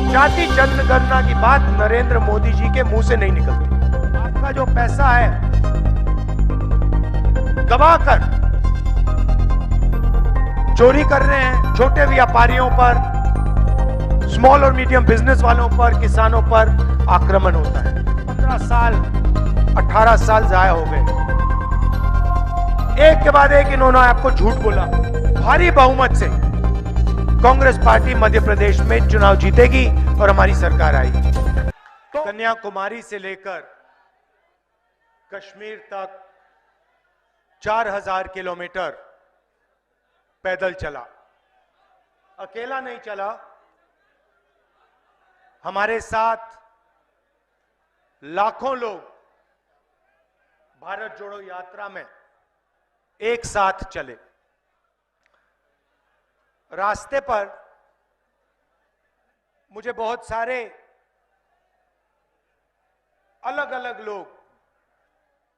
जाति जनगणना की बात नरेंद्र मोदी जी के मुंह से नहीं निकलती। आपका जो पैसा है दबाकर चोरी कर रहे हैं, छोटे व्यापारियों पर, स्मॉल और मीडियम बिजनेस वालों पर, किसानों पर आक्रमण होता है। 15 साल 18 साल जाया हो गए, एक के बाद एक इन्होंने आपको झूठ बोला। भारी बहुमत से कांग्रेस पार्टी मध्य प्रदेश में चुनाव जीतेगी और हमारी सरकार आएगी। तो कन्याकुमारी से लेकर कश्मीर तक 4000 किलोमीटर पैदल चला, अकेला नहीं चला, हमारे साथ लाखों लोग भारत जोड़ो यात्रा में एक साथ चले। रास्ते पर मुझे बहुत सारे अलग अलग लोग,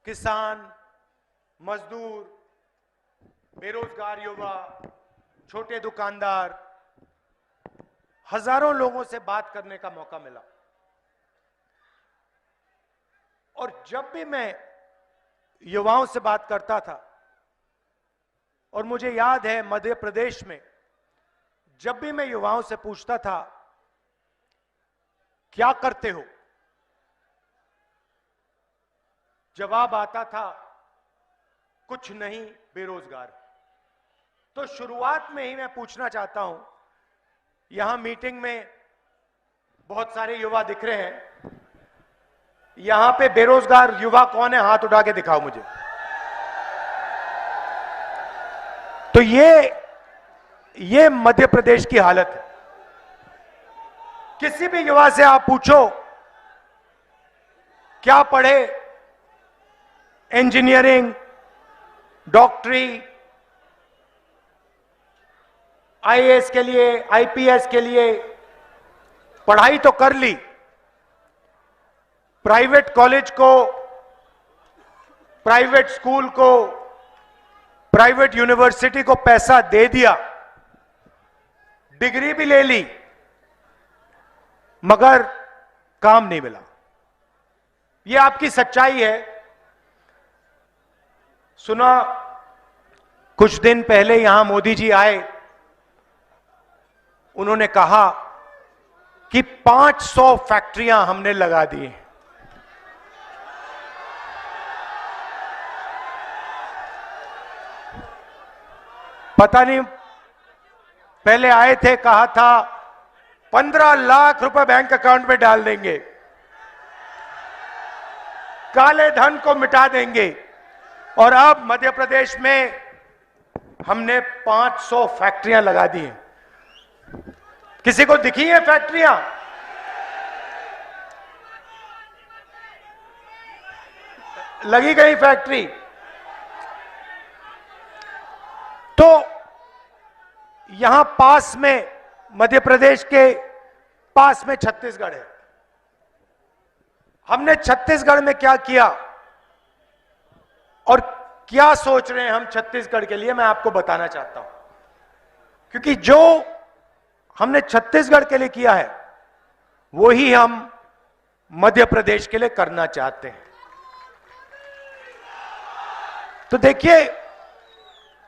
किसान, मजदूर, बेरोजगार युवा, छोटे दुकानदार, हजारों लोगों से बात करने का मौका मिला। और जब भी मैं युवाओं से बात करता था, और मुझे याद है मध्य प्रदेश में जब भी मैं युवाओं से पूछता था क्या करते हो, जवाब आता था कुछ नहीं, बेरोजगार। तो शुरुआत में ही मैं पूछना चाहता हूं, यहां मीटिंग में बहुत सारे युवा दिख रहे हैं, यहां पे बेरोजगार युवा कौन है? हाथ उठा के दिखाओ मुझे। तो ये मध्य प्रदेश की हालत है। किसी भी युवा से आप पूछो क्या पढ़े, इंजीनियरिंग, डॉक्टरी, आईएएस के लिए, आईपीएस के लिए पढ़ाई तो कर ली, प्राइवेट कॉलेज को, प्राइवेट स्कूल को, प्राइवेट यूनिवर्सिटी को पैसा दे दिया, डिग्री भी ले ली, मगर काम नहीं मिला। यह आपकी सच्चाई है। सुना कुछ दिन पहले यहां मोदी जी आए, उन्होंने कहा कि 500 फैक्ट्रियां हमने लगा दी हैं। पता नहीं, पहले आए थे कहा था 15 लाख रुपए बैंक अकाउंट में डाल देंगे, काले धन को मिटा देंगे, और अब मध्य प्रदेश में हमने 500 फैक्ट्रियां लगा दी हैं। किसी को दिखी है फैक्ट्रियां? लगी गई फैक्ट्री? तो यहां पास में, मध्य प्रदेश के पास में छत्तीसगढ़ है। हमने छत्तीसगढ़ में क्या किया और क्या सोच रहे हैं हम छत्तीसगढ़ के लिए, मैं आपको बताना चाहता हूं। क्योंकि जो हमने छत्तीसगढ़ के लिए किया है वही हम मध्य प्रदेश के लिए करना चाहते हैं। तो देखिए,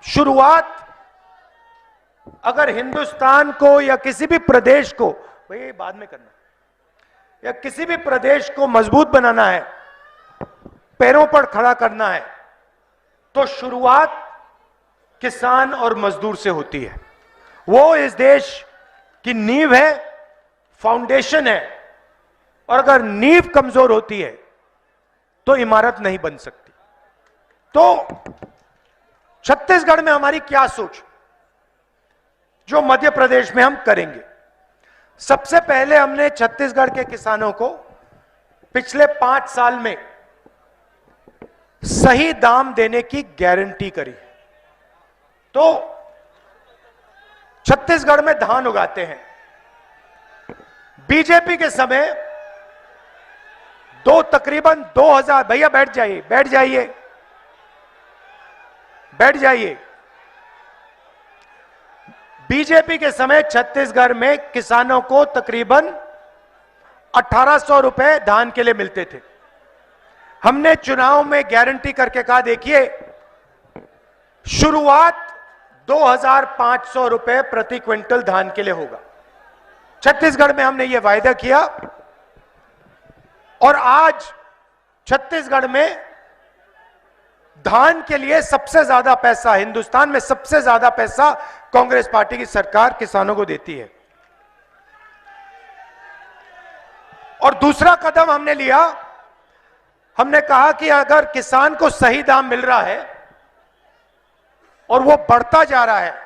शुरुआत अगर हिंदुस्तान को या किसी भी प्रदेश को, भैया बाद में करना, या किसी भी प्रदेश को मजबूत बनाना है, पैरों पर खड़ा करना है, तो शुरुआत किसान और मजदूर से होती है। वो इस देश की नींव है, फाउंडेशन है, और अगर नींव कमजोर होती है तो इमारत नहीं बन सकती। तो छत्तीसगढ़ में हमारी क्या सोच, जो मध्य प्रदेश में हम करेंगे। सबसे पहले हमने छत्तीसगढ़ के किसानों को पिछले 5 साल में सही दाम देने की गारंटी करी। तो छत्तीसगढ़ में धान उगाते हैं, बीजेपी के समय तकरीबन 2000, भैया बैठ जाइए, बैठ जाइए, बैठ जाइए। बीजेपी के समय छत्तीसगढ़ में किसानों को तकरीबन 1800 रुपए धान के लिए मिलते थे। हमने चुनाव में गारंटी करके कहा, देखिए शुरुआत 2500 रुपए प्रति क्विंटल धान के लिए होगा। छत्तीसगढ़ में हमने यह वायदा किया और आज छत्तीसगढ़ में धान के लिए सबसे ज्यादा पैसा, हिंदुस्तान में सबसे ज्यादा पैसा कांग्रेस पार्टी की सरकार किसानों को देती है। और दूसरा कदम हमने लिया, हमने कहा कि अगर किसान को सही दाम मिल रहा है और वो बढ़ता जा रहा है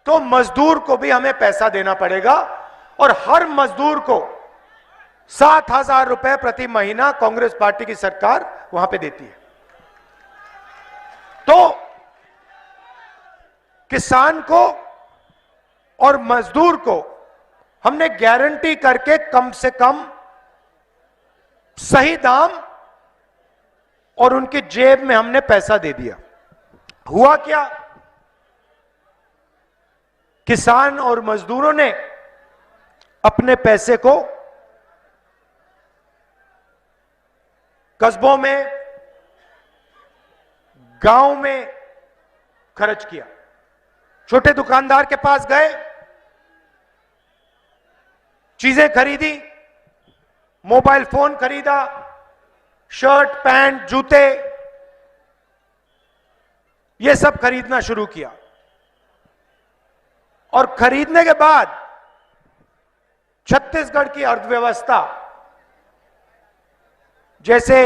तो मजदूर को भी हमें पैसा देना पड़ेगा और हर मजदूर को 7,000 रुपए प्रति महीना कांग्रेस पार्टी की सरकार वहां पे देती है। तो किसान को और मजदूर को हमने गारंटी करके कम से कम सही दाम और उनकी जेब में हमने पैसा दे दिया। हुआ क्या, किसान और मजदूरों ने अपने पैसे को कस्बों में, गांव में खर्च किया। छोटे दुकानदार के पास गए, चीजें खरीदी, मोबाइल फोन खरीदा, शर्ट, पैंट, जूते, ये सब खरीदना शुरू किया। और खरीदने के बाद छत्तीसगढ़ की अर्थव्यवस्था, जैसे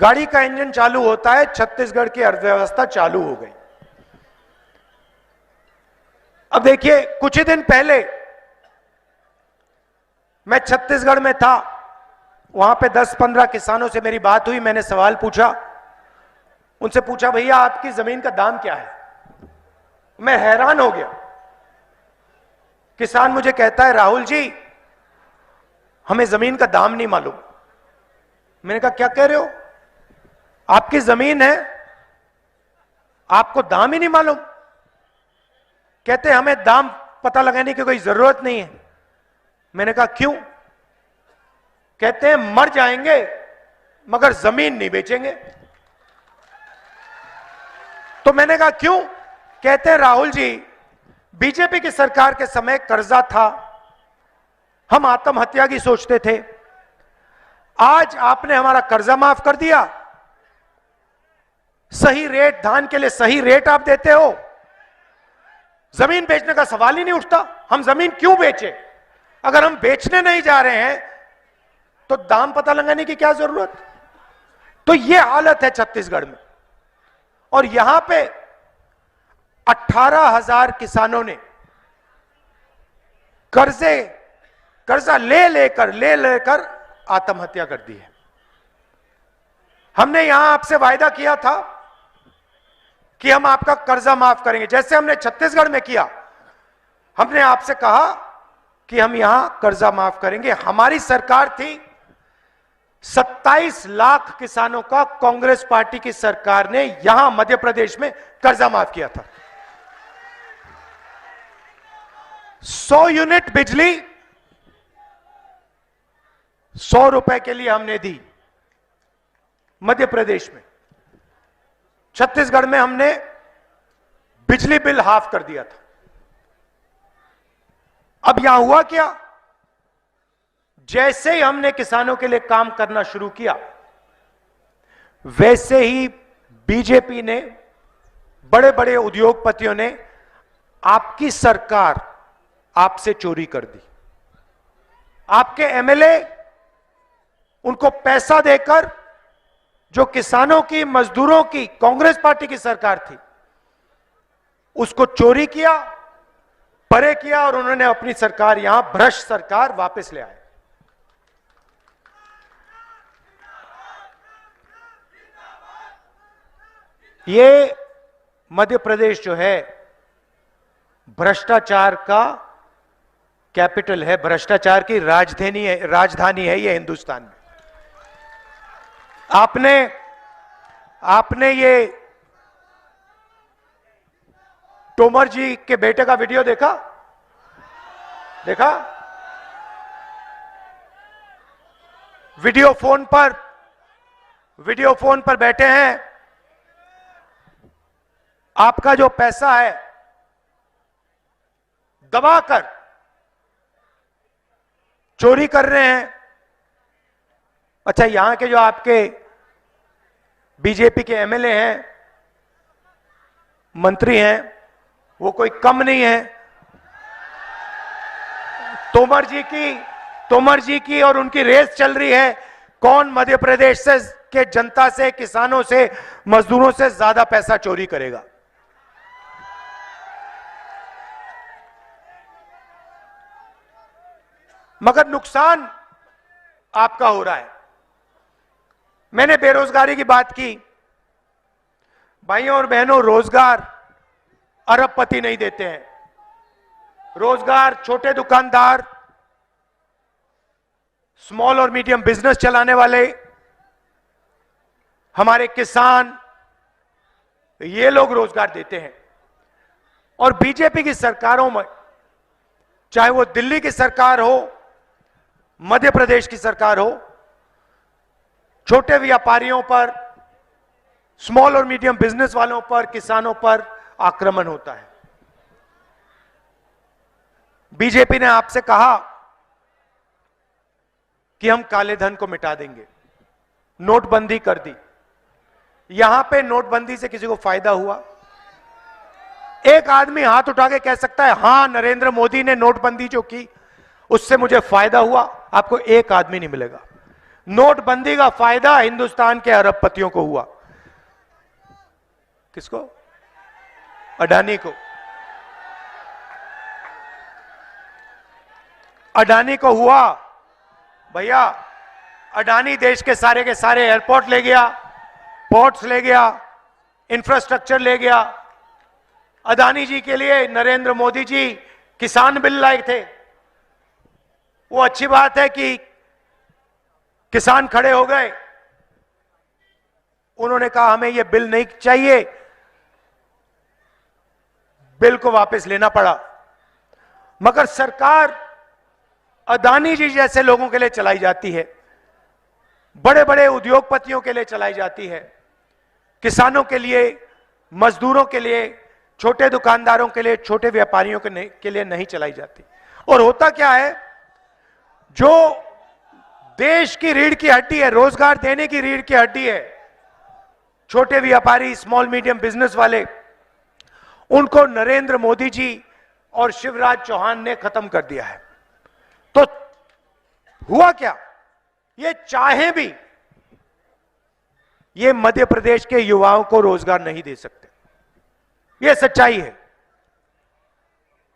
गाड़ी का इंजन चालू होता है, छत्तीसगढ़ की अर्थव्यवस्था चालू हो गई। अब देखिए, कुछ ही दिन पहले मैं छत्तीसगढ़ में था, वहां पे 10-15 किसानों से मेरी बात हुई। मैंने सवाल पूछा, उनसे पूछा, भैया आपकी जमीन का दाम क्या है? मैं हैरान हो गया। किसान मुझे कहता है, राहुल जी हमें जमीन का दाम नहीं मालूम। मैंने कहा, क्या कह रहे हो? आपकी जमीन है, आपको दाम ही नहीं मालूम? कहते हमें दाम पता लगाने की कोई जरूरत नहीं है। मैंने कहा, क्यों? कहते हैं मर जाएंगे मगर जमीन नहीं बेचेंगे। तो मैंने कहा, क्यों? कहते हैं, राहुल जी बीजेपी की सरकार के समय कर्जा था, हम आत्महत्या की सोचते थे। आज आपने हमारा कर्जा माफ कर दिया, सही रेट, धान के लिए सही रेट आप देते हो, जमीन बेचने का सवाल ही नहीं उठता। हम जमीन क्यों बेचे? अगर हम बेचने नहीं जा रहे हैं तो दाम पता लगाने की क्या जरूरत? तो यह हालत है छत्तीसगढ़ में। और यहां पे 18,000 किसानों ने कर्जा ले लेकर आत्महत्या कर दी है। हमने यहां आपसे वायदा किया था कि हम आपका कर्जा माफ करेंगे, जैसे हमने छत्तीसगढ़ में किया। हमने आपसे कहा कि हम यहां कर्जा माफ करेंगे। हमारी सरकार थी, 27 लाख किसानों का कांग्रेस पार्टी की सरकार ने यहां मध्य प्रदेश में कर्जा माफ किया था। 100 यूनिट बिजली 100 रुपए के लिए हमने दी मध्य प्रदेश में। छत्तीसगढ़ में हमने बिजली बिल हाफ कर दिया था। अब यहां हुआ क्या, जैसे ही हमने किसानों के लिए काम करना शुरू किया, वैसे ही बीजेपी ने, बड़े बड़े उद्योगपतियों ने आपकी सरकार आपसे चोरी कर दी। आपके एमएलए उनको पैसा देकर, जो किसानों की, मजदूरों की कांग्रेस पार्टी की सरकार थी, उसको चोरी किया, परे किया और उन्होंने अपनी सरकार, यहां भ्रष्ट सरकार वापस ले आए। ये मध्य प्रदेश जो है भ्रष्टाचार का कैपिटल है, भ्रष्टाचार की राजधानी है ये हिंदुस्तान में। आपने ये तोमर जी के बेटे का वीडियो देखा? वीडियो फोन पर बैठे हैं, आपका जो पैसा है दबाकर चोरी कर रहे हैं। अच्छा, यहां के जो आपके बीजेपी के एमएलए हैं, मंत्री हैं, वो कोई कम नहीं है। तोमर जी की और उनकी रेस चल रही है, कौन मध्य प्रदेश से के जनता से, किसानों से, मजदूरों से ज्यादा पैसा चोरी करेगा। मगर नुकसान आपका हो रहा है। मैंने बेरोजगारी की बात की। भाइयों और बहनों, रोजगार अरबपति नहीं देते हैं। रोजगार छोटे दुकानदार, स्मॉल और मीडियम बिजनेस चलाने वाले, हमारे किसान, ये लोग रोजगार देते हैं। और बीजेपी की सरकारों में, चाहे वो दिल्ली की सरकार हो, मध्य प्रदेश की सरकार हो, छोटे व्यापारियों पर, स्मॉल और मीडियम बिजनेस वालों पर, किसानों पर आक्रमण होता है। बीजेपी ने आपसे कहा कि हम काले धन को मिटा देंगे, नोटबंदी कर दी। यहां पे नोटबंदी से किसी को फायदा हुआ? एक आदमी हाथ उठा के कह सकता है हां, नरेंद्र मोदी ने नोटबंदी जो की उससे मुझे फायदा हुआ? आपको एक आदमी नहीं मिलेगा। नोटबंदी का फायदा हिंदुस्तान के अरबपतियों को हुआ। किसको? अडानी को। अडानी को हुआ। भैया, अडानी देश के सारे एयरपोर्ट ले गया, पोर्ट्स ले गया, इंफ्रास्ट्रक्चर ले गया। अडानी जी के लिए नरेंद्र मोदी जी किसान बिल लाए थे। वो अच्छी बात है कि किसान खड़े हो गए, उन्होंने कहा हमें यह बिल नहीं चाहिए, बिल को वापस लेना पड़ा। मगर सरकार अडानी जी जैसे लोगों के लिए चलाई जाती है, बड़े बड़े उद्योगपतियों के लिए चलाई जाती है, किसानों के लिए, मजदूरों के लिए, छोटे दुकानदारों के लिए, छोटे व्यापारियों के लिए नहीं चलाई जाती। और होता क्या है, जो देश की रीढ़ की हड्डी है, रोजगार देने की रीढ़ की हड्डी है, छोटे व्यापारी, स्मॉल मीडियम बिजनेस वाले, उनको नरेंद्र मोदी जी और शिवराज चौहान ने खत्म कर दिया है। तो हुआ क्या, ये चाहे भी ये मध्य प्रदेश के युवाओं को रोजगार नहीं दे सकते। ये सच्चाई है।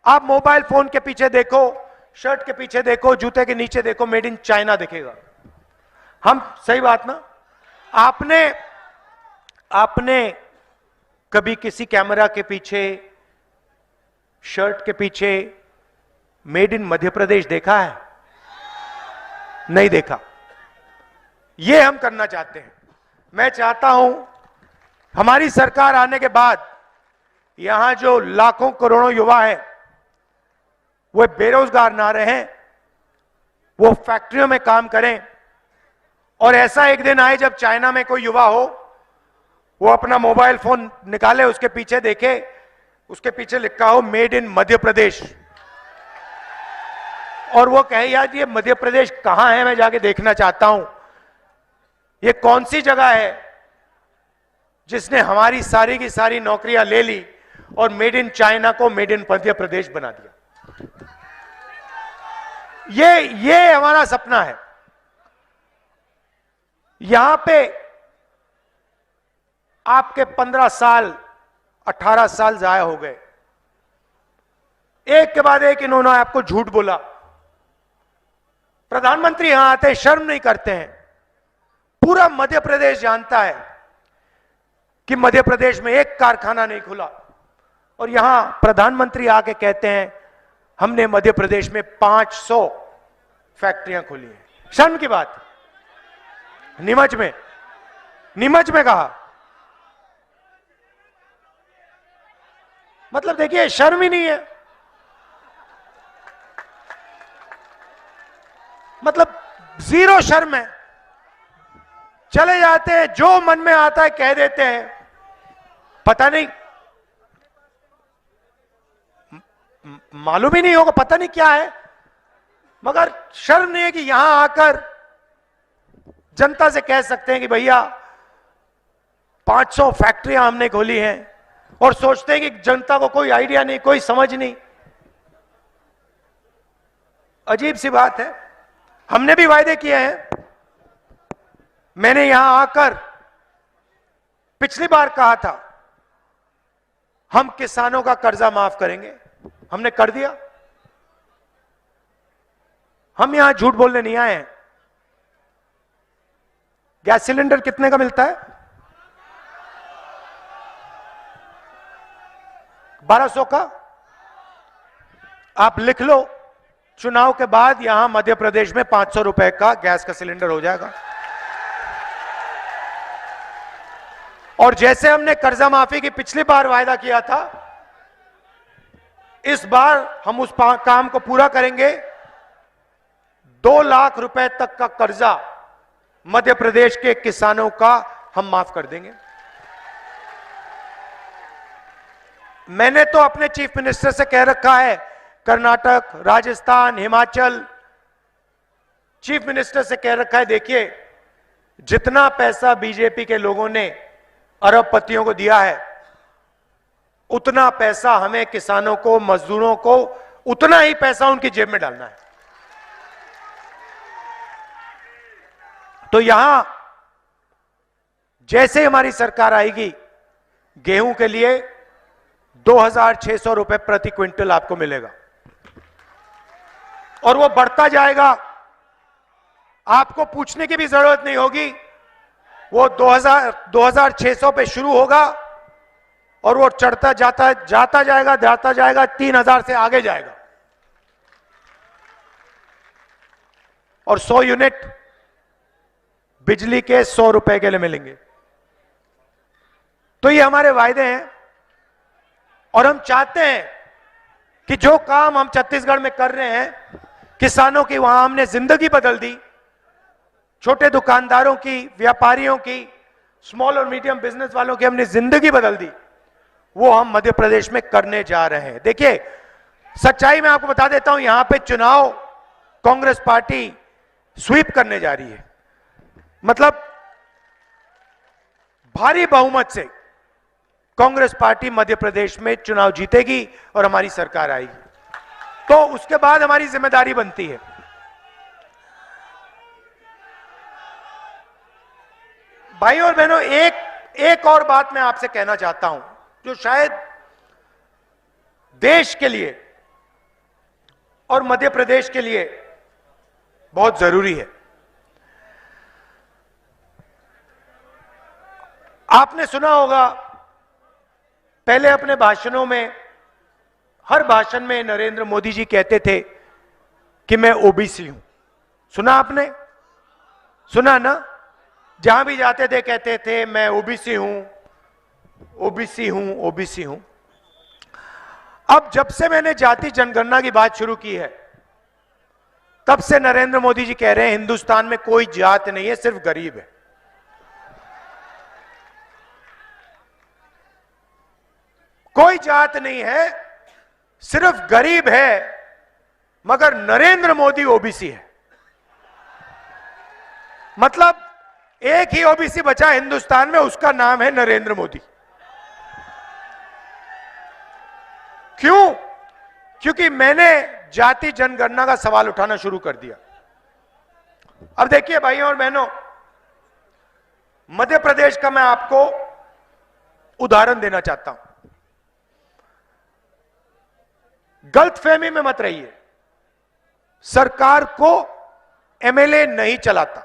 आप मोबाइल फोन के पीछे देखो, शर्ट के पीछे देखो, जूते के नीचे देखो, मेड इन चाइना दिखेगा। हम, सही बात ना? आपने कभी किसी कैमरा के पीछे, शर्ट के पीछे मेड इन मध्य प्रदेश देखा है? नहीं देखा। ये हम करना चाहते हैं। मैं चाहता हूं हमारी सरकार आने के बाद यहां जो लाखों करोड़ों युवा हैं, वो बेरोजगार ना रहें, वो फैक्ट्रियों में काम करें। और ऐसा एक दिन आए जब चाइना में कोई युवा हो, वो अपना मोबाइल फोन निकाले, उसके पीछे देखे, उसके पीछे लिखा हो मेड इन मध्य प्रदेश, और वो कहे यार ये मध्य प्रदेश कहां है, मैं जाके देखना चाहता हूं। ये कौन सी जगह है जिसने हमारी सारी की सारी नौकरियां ले ली और मेड इन चाइना को मेड इन मध्य प्रदेश बना दिया। ये हमारा सपना है। यहां पे आपके 15 साल 18 साल जाया हो गए, एक के बाद एक इन्होंने आपको झूठ बोला। प्रधानमंत्री यहां आते शर्म नहीं करते हैं। पूरा मध्य प्रदेश जानता है कि मध्य प्रदेश में एक कारखाना नहीं खुला, और यहां प्रधानमंत्री आके कहते हैं हमने मध्य प्रदेश में 500 फैक्ट्रियां खोली हैं। शर्म की बात। नीमच में कहा, मतलब देखिए शर्म ही नहीं है। मतलब जीरो शर्म है। चले जाते हैं, जो मन में आता है कह देते हैं। पता नहीं, मालूम ही नहीं होगा, पता नहीं क्या है, मगर शर्म नहीं है कि यहां आकर जनता से कह सकते हैं कि भैया 500 फैक्ट्रियां हमने खोली हैं, और सोचते हैं कि जनता को कोई आइडिया नहीं, कोई समझ नहीं। अजीब सी बात है। हमने भी वायदे किए हैं। मैंने यहां आकर पिछली बार कहा था हम किसानों का कर्जा माफ करेंगे, हमने कर दिया। हम यहां झूठ बोलने नहीं आए हैं। गैस सिलेंडर कितने का मिलता है? 1200 का। आप लिख लो, चुनाव के बाद यहां मध्य प्रदेश में 500 रुपए का गैस का सिलेंडर हो जाएगा। और जैसे हमने कर्जा माफी की पिछली बार वायदा किया था, इस बार हम उस काम को पूरा करेंगे। 2 लाख रुपए तक का कर्जा मध्य प्रदेश के किसानों का हम माफ कर देंगे। मैंने तो अपने चीफ मिनिस्टर से कह रखा है, कर्नाटक, राजस्थान, हिमाचल, चीफ मिनिस्टर से कह रखा है, देखिए जितना पैसा बीजेपी के लोगों ने अरबपतियों को दिया है, उतना पैसा हमें किसानों को, मजदूरों को, उतना ही पैसा उनकी जेब में डालना है। तो यहां जैसे हमारी सरकार आएगी, गेहूं के लिए 2600 रुपए प्रति क्विंटल आपको मिलेगा, और वो बढ़ता जाएगा। आपको पूछने की भी जरूरत नहीं होगी, वो 2600 पे शुरू होगा और वो चढ़ता जाता जाएगा 3000 से आगे जाएगा। और 100 यूनिट बिजली के 100 रुपए के लिए मिलेंगे। तो ये हमारे वायदे हैं, और हम चाहते हैं कि जो काम हम छत्तीसगढ़ में कर रहे हैं, किसानों की वहां हमने जिंदगी बदल दी, छोटे दुकानदारों की, व्यापारियों की, स्मॉल और मीडियम बिजनेस वालों की हमने जिंदगी बदल दी, वो हम मध्य प्रदेश में करने जा रहे हैं। देखिए, सच्चाई में आपको बता देता हूं, यहां पे चुनाव कांग्रेस पार्टी स्वीप करने जा रही है। मतलब भारी बहुमत से कांग्रेस पार्टी मध्य प्रदेश में चुनाव जीतेगी और हमारी सरकार आएगी। तो उसके बाद हमारी जिम्मेदारी बनती है। भाइयों और बहनों, एक और बात मैं आपसे कहना चाहता हूं, जो शायद देश के लिए और मध्य प्रदेश के लिए बहुत जरूरी है। आपने सुना होगा, पहले अपने भाषणों में, हर भाषण में नरेंद्र मोदी जी कहते थे कि मैं ओबीसी हूं। सुना आपने? सुना ना? जहां भी जाते थे कहते थे मैं ओबीसी हूं, ओबीसी हूं, ओबीसी हूं। अब जब से मैंने जाति जनगणना की बात शुरू की है, तब से नरेंद्र मोदी जी कह रहे हैं हिंदुस्तान में कोई जात नहीं है, सिर्फ गरीब है। कोई जात नहीं है, सिर्फ गरीब है, मगर नरेंद्र मोदी ओबीसी है। मतलब एक ही ओबीसी बचा हिंदुस्तान में, उसका नाम है नरेंद्र मोदी। क्यों? क्योंकि मैंने जाति जनगणना का सवाल उठाना शुरू कर दिया। अब देखिए भाइयों और बहनों, मध्य प्रदेश का मैं आपको उदाहरण देना चाहता हूं। गलतफहमी में मत रहिए, सरकार को एमएलए नहीं चलाता,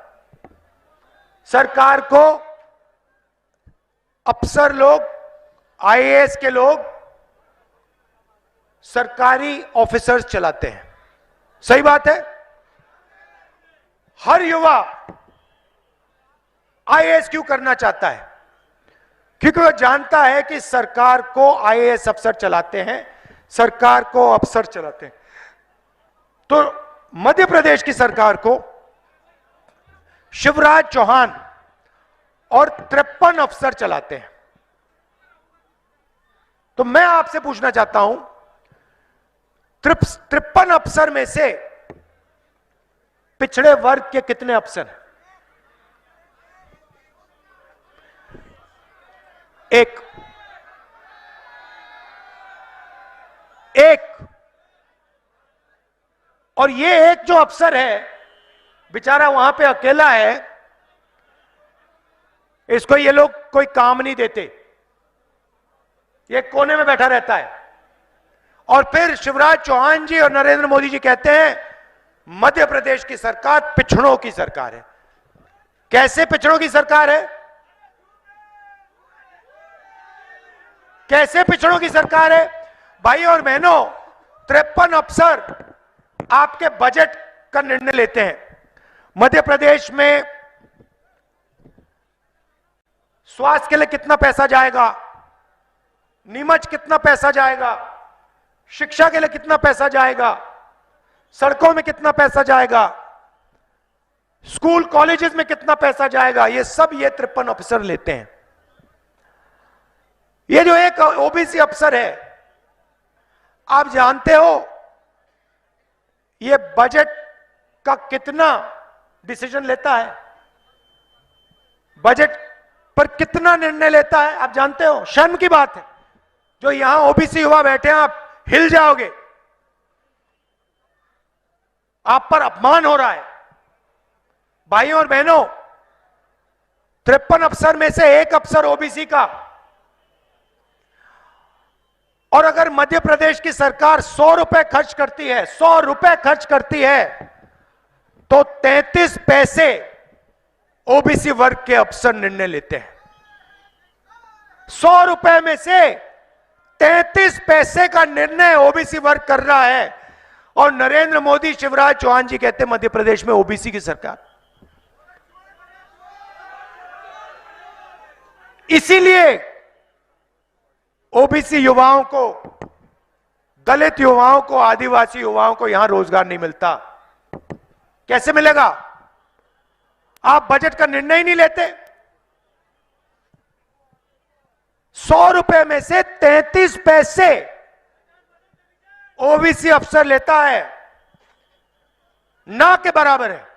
सरकार को अफसर लोग, आईएएस के लोग, सरकारी ऑफिसर्स चलाते हैं। सही बात है। हर युवा आईएएस क्यों करना चाहता है? क्योंकि वह जानता है कि सरकार को आईएएस अफसर चलाते हैं, सरकार को अफसर चलाते हैं। तो मध्य प्रदेश की सरकार को शिवराज चौहान और 53 अफसर चलाते हैं। तो मैं आपसे पूछना चाहता हूं, 53 अफसर में से पिछड़े वर्ग के कितने अफसर हैं? एक। और ये एक जो अफसर है बेचारा वहां पे अकेला है, इसको ये लोग कोई काम नहीं देते, ये कोने में बैठा रहता है। और फिर शिवराज चौहान जी और नरेंद्र मोदी जी कहते हैं मध्य प्रदेश की सरकार पिछड़ों की सरकार है। कैसे पिछड़ों की सरकार है? कैसे पिछड़ों की सरकार है? भाई और बहनों, 53 अफसर आपके बजट का निर्णय लेते हैं। मध्य प्रदेश में स्वास्थ्य के लिए कितना पैसा जाएगा, नीमच कितना पैसा जाएगा, शिक्षा के लिए कितना पैसा जाएगा, सड़कों में कितना पैसा जाएगा, स्कूल कॉलेजेस में कितना पैसा जाएगा, ये सब ये 53 अफसर लेते हैं। ये जो एक ओबीसी अफसर है, आप जानते हो ये बजट का कितना डिसीजन लेता है? बजट पर कितना निर्णय लेता है आप जानते हो? शर्म की बात है, जो यहां ओबीसी युवा बैठे हैं आप हिल जाओगे, आप पर अपमान हो रहा है। भाइयों और बहनों, 53 अफसर में से एक अफसर ओबीसी का। और अगर मध्य प्रदेश की सरकार 100 रुपए खर्च करती है, 100 रुपए खर्च करती है, तो 33 पैसे ओबीसी वर्ग के अफसर निर्णय लेते हैं। 100 रुपए में से 33 पैसे का निर्णय ओबीसी वर्ग कर रहा है। और नरेंद्र मोदी, शिवराज चौहान जी कहते हैं मध्य प्रदेश में ओबीसी की सरकार। इसीलिए ओबीसी युवाओं को, दलित युवाओं को, आदिवासी युवाओं को यहां रोजगार नहीं मिलता। कैसे मिलेगा? आप बजट का निर्णय ही नहीं लेते। 100 रुपए में से 33 पैसे ओबीसी अफसर लेता है, ना के बराबर है।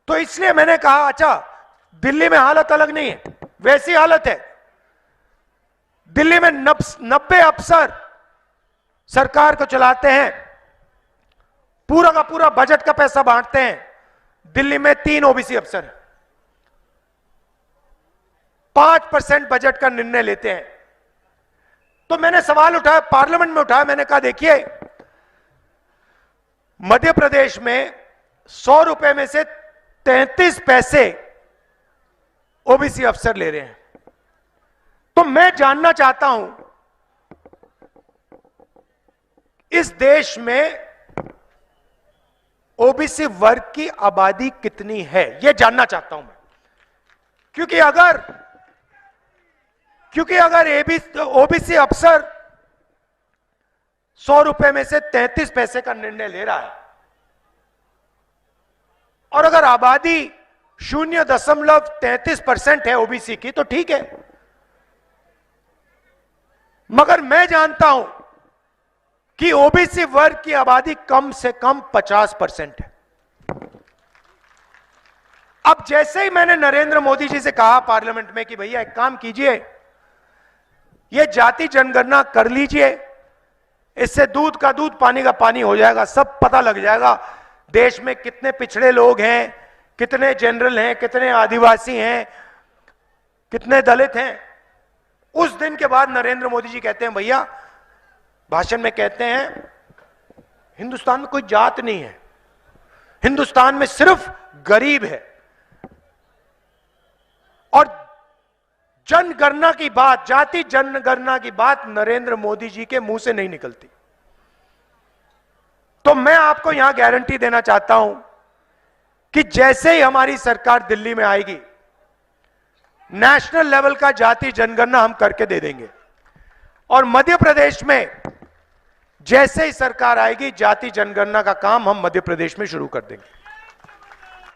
तो इसलिए मैंने कहा अच्छा, दिल्ली में हालत अलग नहीं है, वैसी हालत है। दिल्ली में 90 अफसर सरकार को चलाते हैं, पूरा का पूरा बजट का पैसा बांटते हैं। दिल्ली में 3 ओबीसी अफसर 5% बजट का निर्णय लेते हैं। तो मैंने सवाल उठाया, पार्लियामेंट में उठाया, मैंने कहा देखिए, मध्य प्रदेश में 100 रुपए में से 33 पैसे ओबीसी अफसर ले रहे हैं। तो मैं जानना चाहता हूं, इस देश में ओबीसी वर्ग की आबादी कितनी है, यह जानना चाहता हूं मैं। क्योंकि अगर ओबीसी अफसर 100 रुपए में से 33 पैसे का निर्णय ले रहा है, और अगर आबादी 0.33% है ओबीसी की, तो ठीक है। मगर मैं जानता हूं कि ओबीसी वर्ग की आबादी कम से कम 50% है। अब जैसे ही मैंने नरेंद्र मोदी जी से कहा पार्लियामेंट में कि भैया एक काम कीजिए, ये जाति जनगणना कर लीजिए, इससे दूध का दूध पानी का पानी हो जाएगा, सब पता लग जाएगा देश में कितने पिछड़े लोग हैं, कितने जनरल हैं, कितने आदिवासी हैं, कितने दलित हैं। उस दिन के बाद नरेंद्र मोदी जी कहते हैं, भैया भाषण में कहते हैं हिंदुस्तान में कोई जात नहीं है, हिंदुस्तान में सिर्फ गरीब है। और जनगणना की बात, जाति जनगणना की बात नरेंद्र मोदी जी के मुंह से नहीं निकलती। तो मैं आपको यहां गारंटी देना चाहता हूं कि जैसे ही हमारी सरकार दिल्ली में आएगी, नेशनल लेवल का जाति जनगणना हम करके दे देंगे। और मध्य प्रदेश में जैसे ही सरकार आएगी, जाति जनगणना का काम हम मध्य प्रदेश में शुरू कर देंगे।